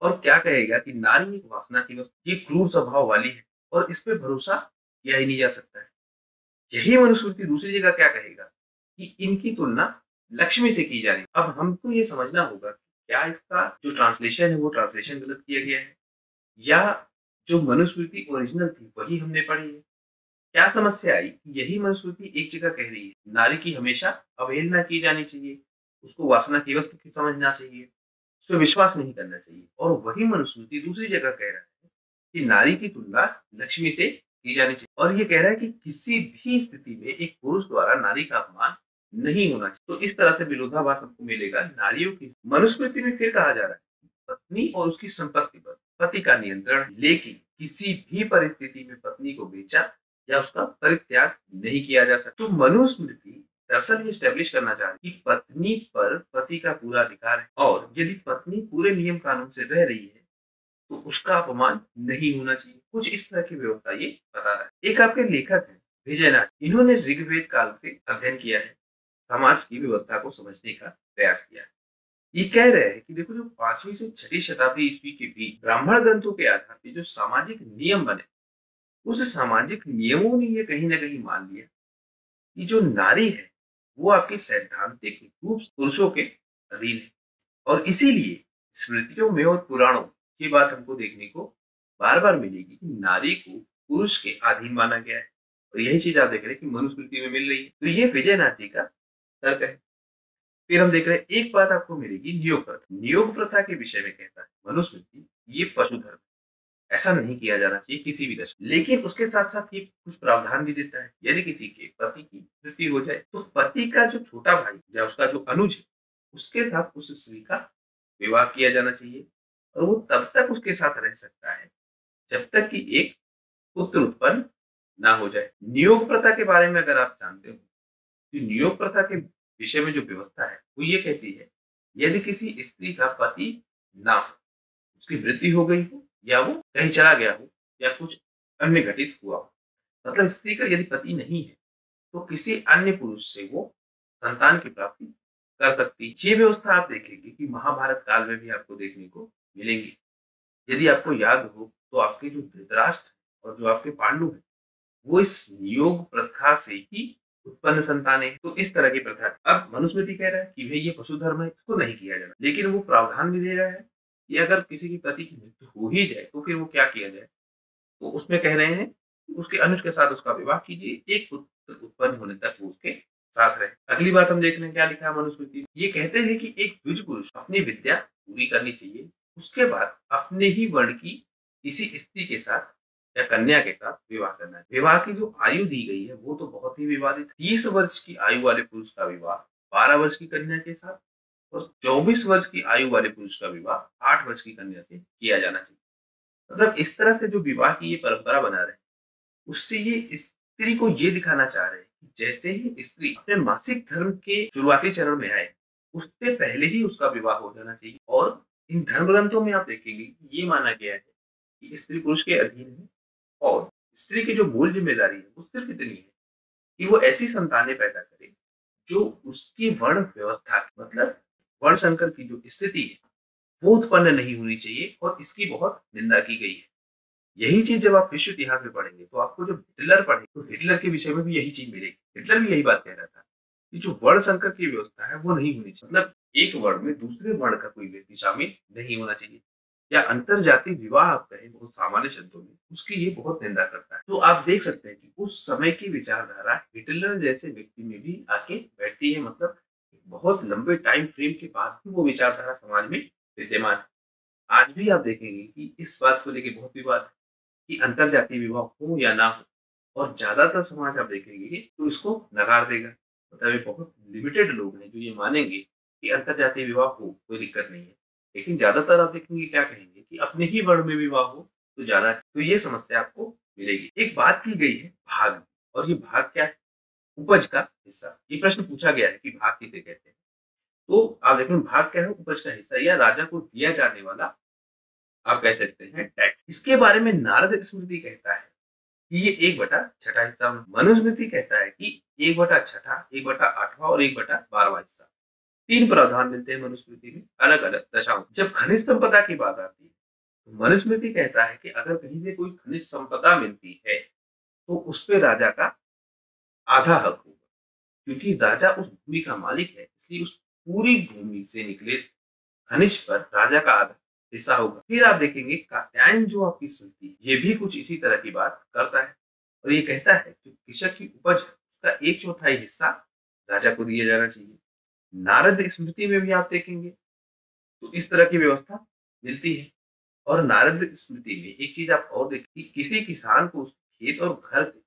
और क्या कहेगा कि नारी एक वासना की वस्तु, ये क्रूर स्वभाव वाली है और इस पे भरोसा किया ही नहीं जा सकता है। यही मनुस्मृति दूसरी जगह क्या कहेगा कि इनकी तुलना लक्ष्मी से की जा रही है। अब हमको ये समझना होगा कि क्या इसका जो ट्रांसलेशन है वो ट्रांसलेशन गलत किया गया है या जो मनुस्मृति ओरिजिनल थी वही हमने पढ़ी है। क्या समस्या आई कि यही मनुस्मृति एक जगह कह रही है नारी की हमेशा अवहेलना की जानी चाहिए, उसको वासना की वस्तु की समझना चाहिए, उस पर विश्वास नहीं करना चाहिए, और वही मनुस्मृति दूसरी जगह कह रहा है कि नारी की तुलना लक्ष्मी से की जानी चाहिए और ये कह रहा है कि किसी भी स्थिति में एक पुरुष द्वारा नारी का अपमान नहीं होना चाहिए। तो इस तरह से विरोधाभास आपको मिलेगा नारियों की। मनुस्मृति में फिर कहा जा रहा है पत्नी और उसकी संपत्ति पर पति का नियंत्रण, लेकिन किसी भी परिस्थिति में पत्नी को बेचा या उसका परित्याग नहीं किया जा सकता। तो मनुस्मृति दरअसल ये स्टैब्लिश करना चाह रही है कि पत्नी पर पति का पूरा अधिकार है और यदि पत्नी पूरे नियम कानून से रह रही है तो उसका अपमान नहीं होना चाहिए। कुछ इस तरह की व्यवस्था ये बता रहा है। एक आपके लेखक है विजयनाथ, इन्होंने ऋग्वेद काल से अध्ययन किया है, समाज की व्यवस्था को समझने का प्रयास किया है। ये कह रहे हैं कि देखो जो 5वीं से 6वीं शताब्दी ईस्वी के बीच ब्राह्मण ग्रंथों के आधार पर जो सामाजिक नियम बने, उस सामाजिक नियमों ने ये कहीं ना कहीं मान लिया कि जो नारी है वो आपके सैद्धांतिक रूप से पुरुषों के अधीन है और इसीलिए स्मृतियों में और पुराणों की बात हमको देखने को बार बार मिलेगी कि नारी को पुरुष के अधीन माना गया है और यही चीज आप देख रहे हैं कि मनुस्मृति में मिल रही है। तो ये विजयनाथ जी का तर्क है। फिर हम देख रहे हैं एक बात आपको मिलेगी नियोग प्रथा। नियोग प्रथा के विषय में कहता है मनुस्मृति ये पशु धर्म, ऐसा नहीं किया जाना चाहिए किसी भी दशा। लेकिन उसके साथ साथ ये कुछ प्रावधान भी देता है, यदि किसी के पति की मृत्यु हो जाए तो पति का जो छोटा भाई या उसका जो अनुज है उसके साथ उस स्त्री का विवाह किया जाना चाहिए और वो तब तक उसके साथ रह सकता है जब तक कि एक पुत्र उत्पन्न ना हो जाए। नियोग प्रथा के बारे में अगर आप जानते हो तो नियोग प्रथा के विषय में जो व्यवस्था है वो ये कहती है यदि किसी स्त्री का पति ना हो, उसकी मृत्यु हो गई हो या वो कहीं चला गया हो या कुछ अन्य घटित हुआ हो, मतलब स्त्री का यदि पति नहीं है तो किसी अन्य पुरुष से वो संतान की प्राप्ति कर सकती है। ये व्यवस्था आप देखेंगे कि महाभारत काल में भी आपको देखने को मिलेंगी। यदि आपको याद हो तो आपके जो धृतराष्ट्र और जो आपके पांडु हैं वो इस योग प्रथा से ही उत्पन्न संतान है। तो इस तरह की प्रथा अब मनुस्मृति कह रहा है कि भाई ये पशु धर्म है, इसको नहीं किया जाना, लेकिन वो प्रावधान भी दे रहा है कि अगर किसी की पति की मृत्यु हो ही जाए तो फिर वो क्या किया जाए। तो उसमें कह रहे हैं कि उसके अनुज के साथ उसका विवाह कीजिए, एक पुत्र उत्पन्न होने तक वो उसके साथ रहे। अगली बात हम देख रहे हैं क्या लिखा है मनुस्मृति। ये कहते हैं कि एक द्विज पुरुष अपनी विद्या पूरी करनी चाहिए, उसके बाद अपने ही वर्ण की किसी स्त्री के साथ या कन्या के साथ विवाह करना है। विवाह की जो आयु दी गई है वो तो बहुत ही विवादित। 30 वर्ष की आयु वाले पुरुष का विवाह 12 वर्ष की कन्या के साथ और 24 वर्ष की आयु वाले पुरुष का विवाह 8 वर्ष की कन्या से किया जाना चाहिए। मतलब इस तरह से जो विवाह की ये परंपरा बना रहे हैं उससे ये स्त्री को ये दिखाना चाह रहे हैं कि जैसे ही स्त्री अपने मासिक धर्म के शुरुआती चरण में आए उससे पहले ही उसका विवाह हो जाना चाहिए। और इन धर्म ग्रंथों में आप देखेंगे कि ये माना गया है कि स्त्री पुरुष के अधीन है और स्त्री की जो मूल जिम्मेदारी है वो सिर्फ इतनी है कि वो ऐसी संतानें पैदा करे जो उसकी वर्ण व्यवस्था मतलब वर्ण संकर की जो स्थिति है वो उत्पन्न नहीं होनी चाहिए और इसकी बहुत निंदा की गई है। यही चीज जब आप विश्व इतिहास में पढ़ेंगे तो आपको जब हिटलर पढ़े तो हिटलर के विषय में भी यही चीज मिलेगी। हिटलर भी यही बात कह रहा था कि जो वर्ण संकर की व्यवस्था है वो नहीं होनी चाहिए, मतलब एक वर्ण में दूसरे वर्ण का कोई व्यक्ति शामिल नहीं होना चाहिए, या अंतर जाति विवाह आप कहें बहुत सामान्य शब्दों में, उसकी ये बहुत निंदा करता है। तो आप देख सकते हैं कि उस समय की विचारधारा हिटलर जैसे व्यक्ति में भी आके बैठती है, मतलब बहुत लंबे टाइम फ्रेम के बाद भी वो विचारधारा समाज में विद्यमान है। आज भी आप देखेंगे कि इस बात को लेके बहुत विवाद है कि अंतर जातीय विवाह हो या ना हो, और ज्यादातर समाज आप देखेंगे तो इसको नकार देगा। मतलब ये बहुत लिमिटेड लोग हैं जो ये मानेंगे कि अंतर जातीय विवाह हो, कोई दिक्कत नहीं है। लेकिन ज्यादातर आप देखेंगे क्या कहेंगे कि अपने ही वर्ण में विवाह हो तो ज्यादा, तो ये समस्या आपको मिलेगी। एक बात की गई है भाग, और ये भाग क्या है? उपज का हिस्सा। ये प्रश्न पूछा गया है कि भाग किसे कहते हैं। तो आप देखें भाग क्या है? उपज का हिस्सा या राजा को दिया जाने वाला, आप कह सकते हैं टैक्स। इसके बारे में नारद स्मृति कहता है कि ये 1/6 हिस्सा में। मनुस्मृति कहता है कि 1/6, 1/8 और 1/12 हिस्सा। 3 प्रावधान मिलते हैं मनुस्मृति में अलग अलग दशाओं। जब खनिज संपदा की बात आती है तो मनुस्मृति कहता है कि अगर कहीं से कोई खनिज संपदा मिलती है तो उस पे राजा का आधा हक होगा, क्योंकि राजा उस भूमि का मालिक है, इसलिए उस पूरी भूमि से निकले खनिज पर राजा का आधा हिस्सा होगा। फिर आप देखेंगे कात्यायन जो आपकी स्मृति, ये भी कुछ इसी तरह की बात करता है, और ये कहता है कि कृषक की उपज है, उसका 1/4 हिस्सा राजा को दिया जाना चाहिए। नारद स्मृति में भी आप देखेंगे तो इस तरह की व्यवस्था मिलती है। और नारद स्मृति में एक चीज आप और देखिए, किसी किसान को उसके खेत और घर से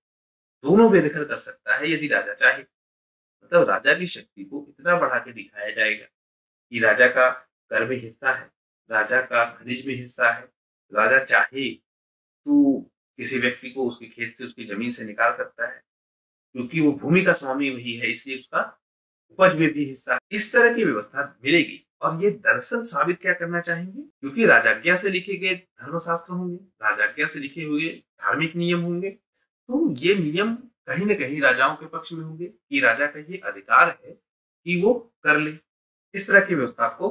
दोनों बेदखल कर सकता है यदि राजा चाहे। मतलब राजा की शक्ति को इतना बढ़ा के दिखाया जाएगा कि राजा का कर में हिस्सा है, राजा का खनिज में हिस्सा है, राजा चाहे तो किसी व्यक्ति को उसके खेत से, उसकी जमीन से निकाल सकता है, क्योंकि वो भूमि का स्वामी वही है, इसलिए उसका उपज में भी हिस्सा है। इस तरह की व्यवस्था मिलेगी। और ये दरअसल साबित क्या करना चाहेंगे? क्योंकि राजाज्ञा से लिखे गए धर्मशास्त्र होंगे, राजाज्ञा से लिखे हुए धार्मिक नियम होंगे, तो ये नियम कहीं न कहीं राजाओं के पक्ष में होंगे कि राजा का ये अधिकार है कि वो कर ले। इस तरह की व्यवस्था आपको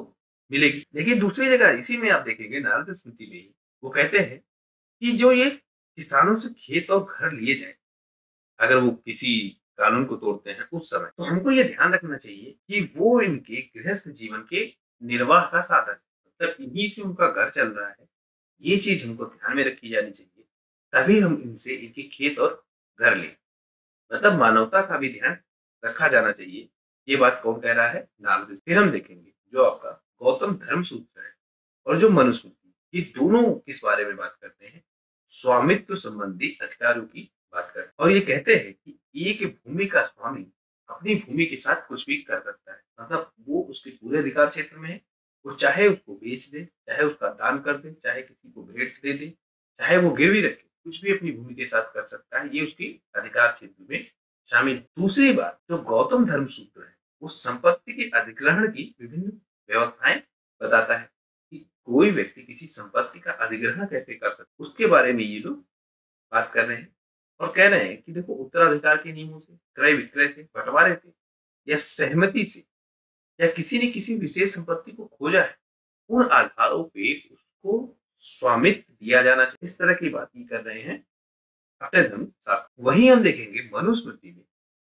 मिलेगी। देखिए दूसरी जगह इसी में आप देखेंगे नारद स्मृति में ही वो कहते हैं कि जो ये किसानों से खेत और घर लिए जाए, अगर वो किसी कानून को तोड़ते हैं उस समय, तो हमको ये ध्यान रखना चाहिए कि वो इनके गृहस्थ जीवन के निर्वाह का साधन है। मतलब इन्हीं से उनका घर चल रहा है। ये चीज हमको ध्यान में रखी जानी चाहिए, तभी हम इनसे इनके खेत और घर लें। मतलब मानवता का भी ध्यान रखा जाना चाहिए। ये बात कौन कह रहा है? नारद। फिर हम देखेंगे जो आपका गौतम धर्म सूत्र है और जो मनुस्मृति, ये दोनों किस बारे में बात करते हैं? स्वामित्व संबंधी अधिकारों की बात करते हैं। और ये कहते हैं कि एक भूमि का स्वामी अपनी भूमि के साथ कुछ भी कर सकता है। मतलब वो उसके पूरे अधिकार क्षेत्र में है, वो चाहे उसको बेच दे, चाहे उसका दान कर दे, चाहे किसी को भेंट दे दे, चाहे वो गिरवी रखे, कुछ भी अपनी भूमि के साथ कर सकता है। ये उसकी अधिकार क्षेत्र में शामिल है। दूसरी बात, जो गौतम धर्म सूत्र है वो संपत्ति के अधिग्रहण की विभिन्न व्यवस्थाएं बताता है कि कोई व्यक्ति किसी संपत्ति का अधिग्रहण कैसे कर सकता है, उसके बारे में ये लोग बात कर रहे हैं। और कह रहे हैं कि देखो उत्तराधिकार के नियमों से, क्रय विक्रय से, बंटवारे से, या सहमति से, या किसी ने किसी विशेष संपत्ति को खोजा है, उन आधारों पे उसको स्वामित्व दिया जाना चाहिए। इस तरह की बात ही कर रहे हैं अपने धर्म शास्त्र। वहीं हम देखेंगे मनुस्मृति में,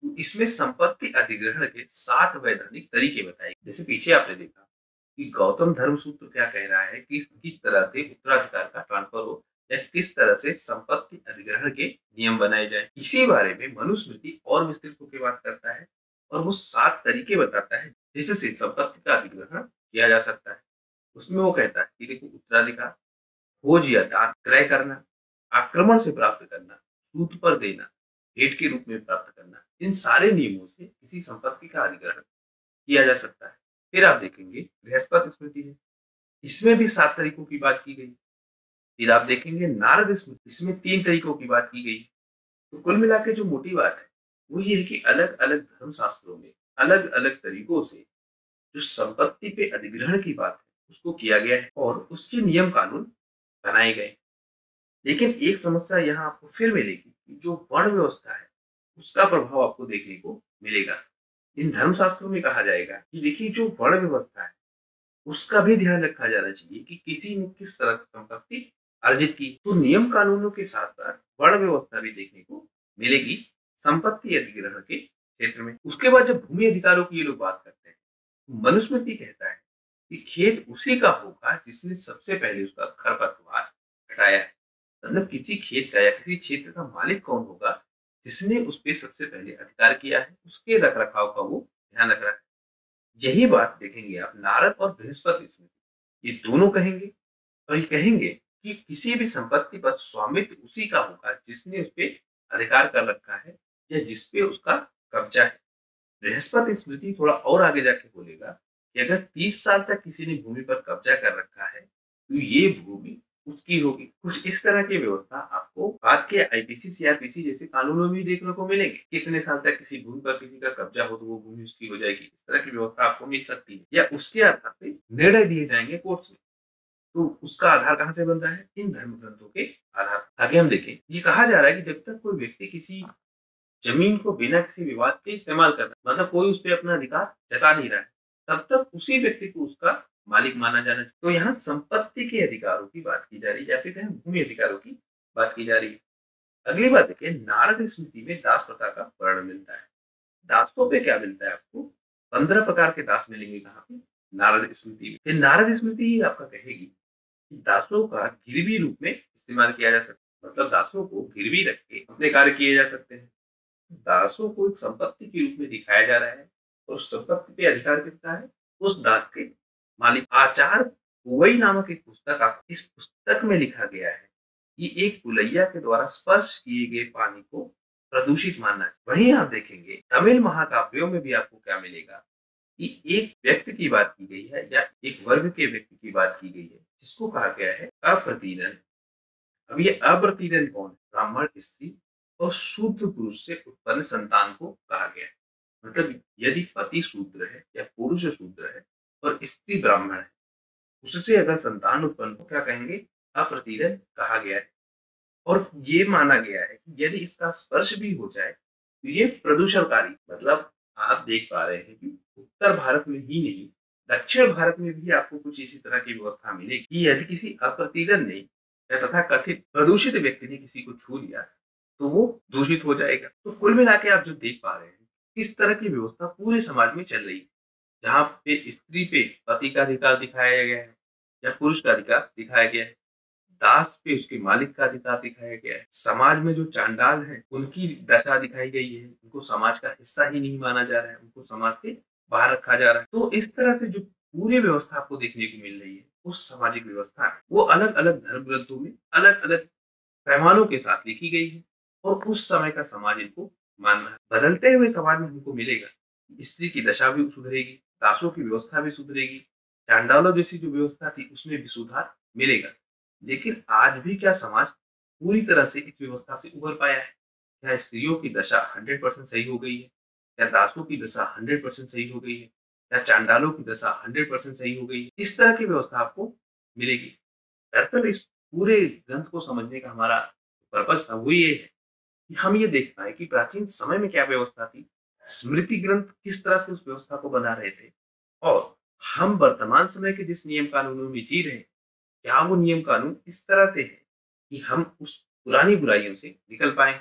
तो इसमें संपत्ति अधिग्रहण के 7 वैधानिक तरीके बताए। जैसे पीछे आपने देखा कि गौतम धर्म सूत्र क्या कह रहा है कि किस तरह से उत्तराधिकार का ट्रांसफर हो, या किस तरह से संपत्ति अधिग्रहण के नियम बनाए जाए। इसी बारे में मनुस्मृति और विस्तृत होकर बात करता है, और वो 7 तरीके बताता है जिससे संपत्ति का अधिग्रहण किया जा सकता है। उसमें वो कहता है कि देखो उत्तराधिकार, खोज या दान, क्रय करना, आक्रमण से प्राप्त करना, सूद पर देना, भेंट के रूप में प्राप्त करना, इन सारे नियमों से किसी संपत्ति का अधिग्रहण किया जा सकता है। फिर आप देखेंगे बृहस्पति स्मृति है, इसमें भी 7 तरीकों की बात की गई। फिर आप देखेंगे नारद स्मृति, इसमें 3 तरीकों की बात की गई। तो कुल मिला के जो मोटी बात है वो ये है कि अलग अलग धर्म शास्त्रों में अलग अलग तरीकों से जो संपत्ति पे अधिग्रहण की बात है उसको किया गया है, और उसके नियम कानून बनाए गए। लेकिन एक समस्या यहाँ आपको फिर मिलेगी कि जो वर्ण व्यवस्था है उसका प्रभाव आपको देखने को मिलेगा। इन धर्मशास्त्रों में कहा जाएगा कि देखिए जो वर्ण व्यवस्था है उसका भी ध्यान रखा जाना चाहिए कि किसी ने किस तरह की संपत्ति अर्जित की। तो नियम कानूनों के साथ साथ वर्ण व्यवस्था भी देखने को मिलेगी संपत्ति अधिग्रहण के क्षेत्र में। उसके बाद जब भूमि अधिकारों की ये लोग बात करते हैं, मनुस्मृति कहता है कि खेत उसी का होगा जिसने सबसे पहले उसका खरपतवार हटाया है। मतलब किसी खेत का या किसी क्षेत्र का मालिक कौन होगा, जिसने उस पे सबसे पहले अधिकार किया है, उसके रख रखाव का वो ध्यान रख रहा है। यही बात देखेंगे आप नारद और बृहस्पति इसमें, ये दोनों कहेंगे और ये कहेंगे कि किसी भी संपत्ति पर स्वामित्व उसी का होगा जिसने उस पे अधिकार कर रखा है या जिस पे उसका कब्जा है। बृहस्पति स्मृति थोड़ा और आगे जाके बोलेगा कि अगर 30 साल तक किसी ने भूमि पर कब्जा कर रखा है तो ये भूमि उसकी होगी। कुछ इस तरह की व्यवस्था आपको बाद के आईपीसी सीआरपीसी जैसे कानूनों में भी देखने को मिलेंगे। कितने साल तक किसी भूमि पर किसी का कब्जा हो तो वो भूमि उसकी हो जाएगी, इस तरह की व्यवस्था आपको मिल सकती है। या उसके आधार पे निर्णय दिए जाएंगे कोर्ट्स में। तो उसका आधार कहाँ से बन रहा है? इन धर्म ग्रंथों के आधार। आगे हम देखें, ये कहा जा रहा है कि जब तक कोई व्यक्ति किसी जमीन को बिना किसी विवाद के इस्तेमाल कर रहा है, मतलब कोई उस पर अपना अधिकार जता नहीं रहा है, तब तक उसी व्यक्ति को उसका मालिक माना जाना चाहिए। तो यहाँ संपत्ति के अधिकारों की बात की जा रही है या फिर कहें भूमि अधिकारों की बात की जा रही है। अगली बात देखिए, नारद स्मृति में दास प्रथा का वर्णन मिलता है। दासों पे क्या मिलता है आपको? 15 प्रकार के दास मिलेंगे कहाँ पे? नारद स्मृति में। फिर नारद स्मृति ही आपका कहेगी कि दासों का गिरवी रूप में इस्तेमाल किया जा सकता है, मतलब दासों को गिरवी रख के अपने कार्य किए जा सकते हैं। दासों को एक संपत्ति के रूप में दिखाया जा रहा है और उस संपत्ति पे अधिकार किसका है? उस दास के मालिक। आचार कुवई नामक एक पुस्तक इस पुस्तक में लिखा गया है कि एक पुलैया के द्वारा स्पर्श किए गए पानी को प्रदूषित मानना है। वहीं आप देखेंगे तमिल महाकाव्यों में भी आपको क्या मिलेगा कि एक व्यक्ति की बात की गई है या एक वर्ग के व्यक्ति की बात की गई है जिसको कहा गया है अप्रतिरन। अब ये अप्रतिरन कौन है? ब्राह्मण स्त्री और शूद्र पुरुष से उत्पन्न संतान को कहा गया है। मतलब यदि पति शूद्र है या पुरुष शूद्र है और स्त्री ब्राह्मण है, उससे अगर संतान उत्पन्न हो क्या कहेंगे? अप्रतिरन कहा गया है। और ये माना गया है कि यदि इसका स्पर्श भी हो जाए तो ये प्रदूषणकारी, मतलब आप देख पा रहे हैं कि उत्तर भारत में ही नहीं दक्षिण भारत में भी आपको कुछ इसी तरह की व्यवस्था मिलेगी कि यदि किसी अप्रतिरन ने या तथा कथित प्रदूषित व्यक्ति ने किसी को छू लिया तो वो दूषित हो जाएगा। तो कुल मिला के आप जो देख पा रहे हैं इस तरह की व्यवस्था पूरे समाज में चल रही है, जहाँ पे स्त्री पे पति का अधिकार दिखाया गया है या पुरुष का अधिकार दिखाया गया है, दास पे उसके मालिक का अधिकार दिखाया गया है। समाज में जो चांडाल हैं उनकी दशा दिखाई गई है, उनको समाज का हिस्सा ही नहीं माना जा रहा है, उनको समाज से बाहर रखा जा रहा है। तो इस तरह से जो पूरी व्यवस्था आपको देखने को मिल रही है उस सामाजिक व्यवस्था है वो अलग अलग धर्म ग्रंथों में अलग अलग पैमानों के साथ लिखी गई है और उस समय का समाज इनको मानना है। बदलते हुए समाज में हमको मिलेगा स्त्री की दशा भी सुधरेगी, दासों की व्यवस्था भी सुधरेगी, चांडालों जैसी जो व्यवस्था थी उसमें भी सुधार मिलेगा। लेकिन आज भी क्या समाज पूरी तरह से इस व्यवस्था से उभर पाया है? क्या स्त्रियों की दशा 100% सही हो गई है? क्या दासों की दशा 100% सही हो गई है? क्या चांडालों की दशा 100% सही हो गई है? इस तरह की व्यवस्था आपको मिलेगी। दरअसल इस पूरे ग्रंथ को समझने का हमारा पर्पस था वो ये है कि हम ये देख पाए कि प्राचीन समय में क्या व्यवस्था थी, स्मृति ग्रंथ किस तरह से उस व्यवस्था को बना रहे थे और हम वर्तमान समय के जिस नियम कानूनों में जी रहे हैं क्या वो नियम कानून इस तरह से है कि हम उस पुरानी बुराइयों से निकल पाए।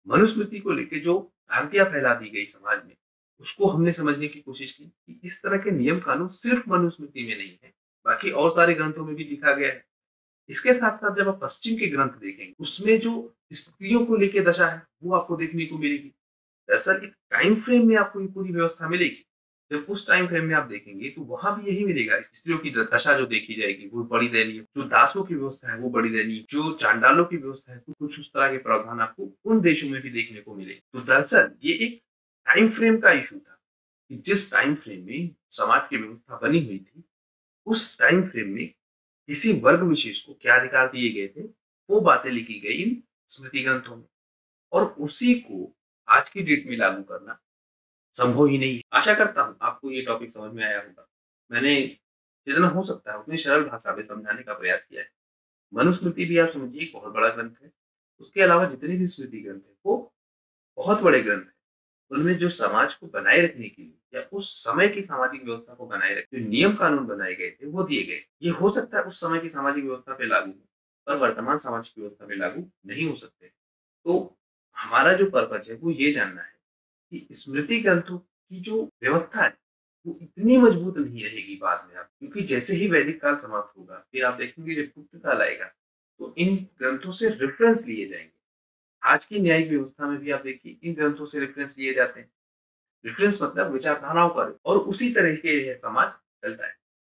मनुस्मृति को लेकर जो भ्रांतियां फैला दी गई समाज में उसको हमने समझने की कोशिश की कि इस तरह के नियम कानून सिर्फ मनुस्मृति में नहीं है, बाकी और सारे ग्रंथों में भी लिखा गया है। इसके साथ साथ जब आप पश्चिम के ग्रंथ देखेंगे उसमें जो स्त्रियों को लेकर दशा है वो आपको देखने को मिलेगी। दरअसल एक टाइम फ्रेम में आपको ये पूरी व्यवस्था मिलेगी। जब उस टाइम फ्रेम में आप देखेंगे तो वहां भी यही मिलेगा, स्त्रियों की दशा जो देखी जाएगी वो बड़ी दयनीय, जो दासों की व्यवस्था है वो बड़ी दयनीय, जो चांडालों की व्यवस्था है तो कुछ उस तरह के प्रावधान आपको उन देशों में भी देखने को मिले। तो दरअसल ये एक टाइम फ्रेम का इशू था कि जिस टाइम फ्रेम में समाज की व्यवस्था बनी हुई थी उस टाइम फ्रेम में किसी वर्ग विशेष को क्या अधिकार दिए गए थे वो बातें लिखी गई इन स्मृति ग्रंथों में और उसी को आज की डेट में लागू करना संभव ही नहीं है। आशा करता हूँ आपको ये टॉपिक समझ में आया होगा। मैंने जितना हो सकता है उतनी सरल भाषा में समझाने का प्रयास किया है। मनुस्मृति भी आप समझिए एक बहुत बड़ा ग्रंथ है। उसके अलावा जितने भी स्मृति ग्रंथ है वो बहुत बड़े ग्रंथ है। उनमें जो समाज को बनाए रखने के लिए या उस समय की सामाजिक व्यवस्था को बनाए रखने जो नियम कानून बनाए गए थे वो दिए गए। ये हो सकता है उस समय की सामाजिक व्यवस्था पे लागू हो पर वर्तमान सामाजिक व्यवस्था में लागू नहीं हो सकते। तो हमारा जो पर्पज़ है वो ये जानना है कि स्मृति ग्रंथों की जो व्यवस्था है, वो इतनी मजबूत नहीं रहेगी बाद में अब, क्योंकि जैसे ही वैदिक काल समाप्त होगा, फिर आप देखेंगे जब गुप्त काल आएगा, तो इन ग्रंथों से रेफ़रेंस लिए जाएँगे। आज की न्यायिक व्यवस्था में भी आप देखिए इन ग्रंथों से रेफ़रेंस लिए जाते हैं। रेफ़रेंस मतलब विचारधाराओं का, और उसी तरह के यह समाज चलता है।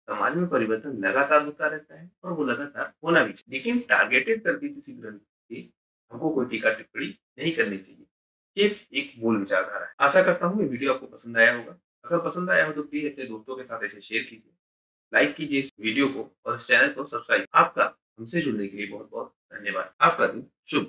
समाज में परिवर्तन लगातार होता रहता है और वो लगातार होना भी चाहिए। लेकिन टारगेटेड करके किसी ग्रंथ की हमको कोई टीका-टिप्पणी नहीं करनी चाहिए। ये एक मूल विचारधारा है। आशा करता हूँ ये वीडियो आपको पसंद आया होगा। अगर पसंद आया हो तो प्लीज़ अपने दोस्तों के साथ इसे शेयर कीजिए, लाइक कीजिए इस वीडियो को और इस चैनल को सब्सक्राइब। आपका हमसे जुड़ने के लिए बहुत-बहुत धन्यवाद। आपका दिन शुभ